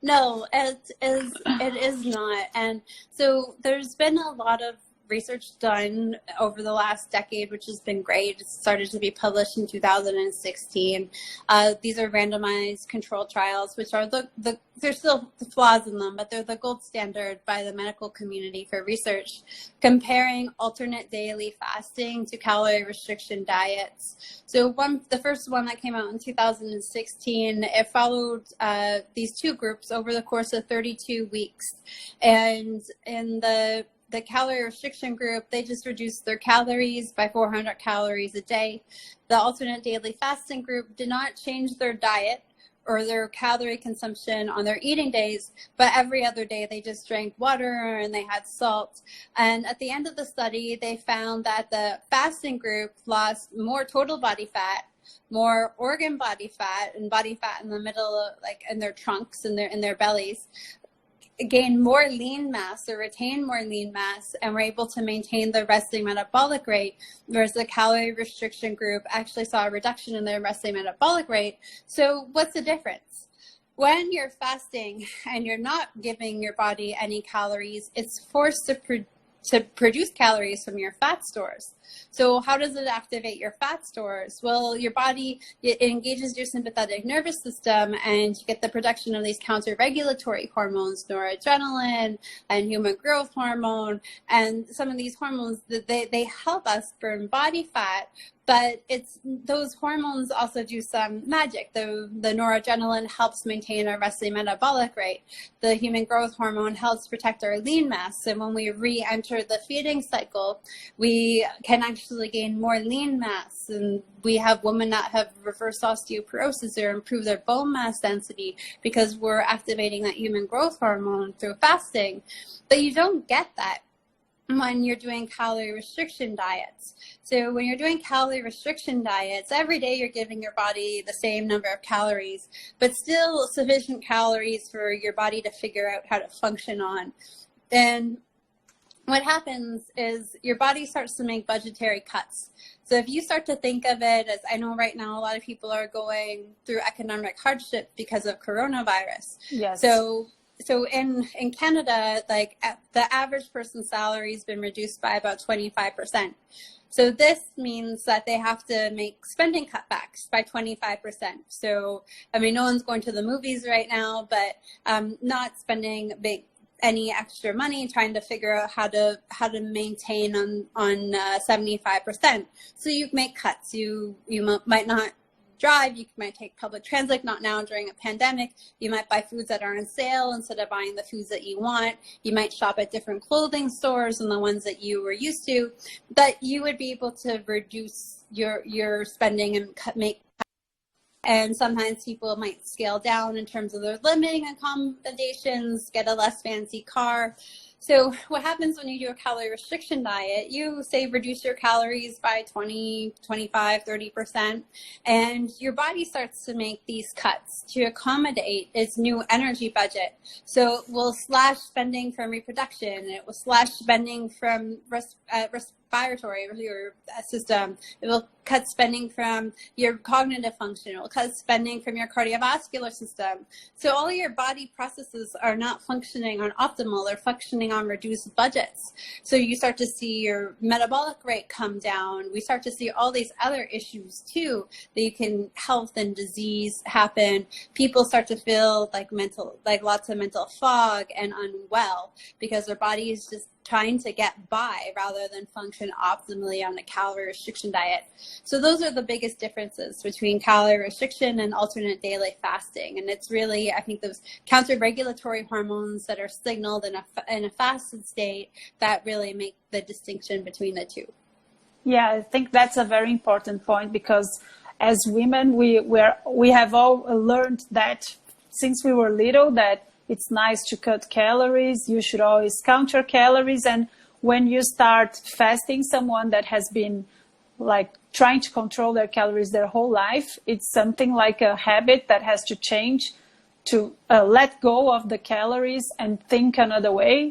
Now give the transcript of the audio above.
No, it is not. And so there's been a lot of research done over the last decade, which has been great. It started to be published in 2016. These are randomized controlled trials, which are there's still flaws in them, but they're the gold standard by the medical community for research, comparing alternate daily fasting to calorie restriction diets. So the first one that came out in 2016, it followed these two groups over the course of 32 weeks. And in the calorie restriction group, they just reduced their calories by 400 calories a day. The alternate daily fasting group did not change their diet or their calorie consumption on their eating days, but every other day they just drank water and they had salt. And at the end of the study, they found that the fasting group lost more total body fat, more organ body fat, and body fat in the middle of, like, in their trunks and in their bellies, gain more lean mass or retain more lean mass, and were able to maintain the resting metabolic rate, whereas the calorie restriction group actually saw a reduction in their resting metabolic rate. So what's the difference? When you're fasting and you're not giving your body any calories, it's forced to produce calories from your fat stores. So how does it activate your fat stores? Well, your body, it engages your sympathetic nervous system, and you get the production of these counter-regulatory hormones, noradrenaline and human growth hormone. And some of these hormones, they help us burn body fat, but those hormones also do some magic. The noradrenaline helps maintain our resting metabolic rate. The human growth hormone helps protect our lean mass. And when we re-enter the feeding cycle, we can actually gain more lean mass. And we have women that have reverse osteoporosis or improve their bone mass density because we're activating that human growth hormone through fasting. But you don't get that when you're doing calorie restriction diets. So when you're doing calorie restriction diets, every day you're giving your body the same number of calories, but still sufficient calories for your body to figure out how to function on. And what happens is your body starts to make budgetary cuts. So if you start to think of it as, I know right now a lot of people are going through economic hardship because of coronavirus. Yes. So in Canada, like the average person's salary has been reduced by about 25%. So this means that they have to make spending cutbacks by 25%. So, I mean, no one's going to the movies right now, but not spending any extra money, trying to figure out how to maintain on 75%. So you make cuts. You might not drive, you might take public transit, not now during a pandemic. You might buy foods that are on sale instead of buying the foods that you want. You might shop at different clothing stores than the ones that you were used to. But you would be able to reduce your spending and and sometimes people might scale down in terms of their limiting accommodations, get a less fancy car. So what happens when you do a calorie restriction diet, you say reduce your calories by 20, 25, 30%, and your body starts to make these cuts to accommodate its new energy budget. So it will slash spending from reproduction, it will slash spending from respiratory your system. It will cut spending from your cognitive function. It will cut spending from your cardiovascular system. So all your body processes are not functioning on optimal. They're functioning on reduced budgets. So you start to see your metabolic rate come down. We start to see all these other issues too, that health and disease happen. People start to feel like lots of mental fog and unwell because their body is just trying to get by rather than function optimally on a calorie restriction diet. So those are the biggest differences between calorie restriction and alternate daily fasting. And it's really, I think, those counter-regulatory hormones that are signaled in a fasted state that really make the distinction between the two. Yeah, I think that's a very important point, because as women, we have all learned that since we were little, that it's nice to cut calories. You should always count your calories. And when you start fasting, someone that has been like trying to control their calories their whole life, it's something like a habit that has to change, to let go of the calories and think another way.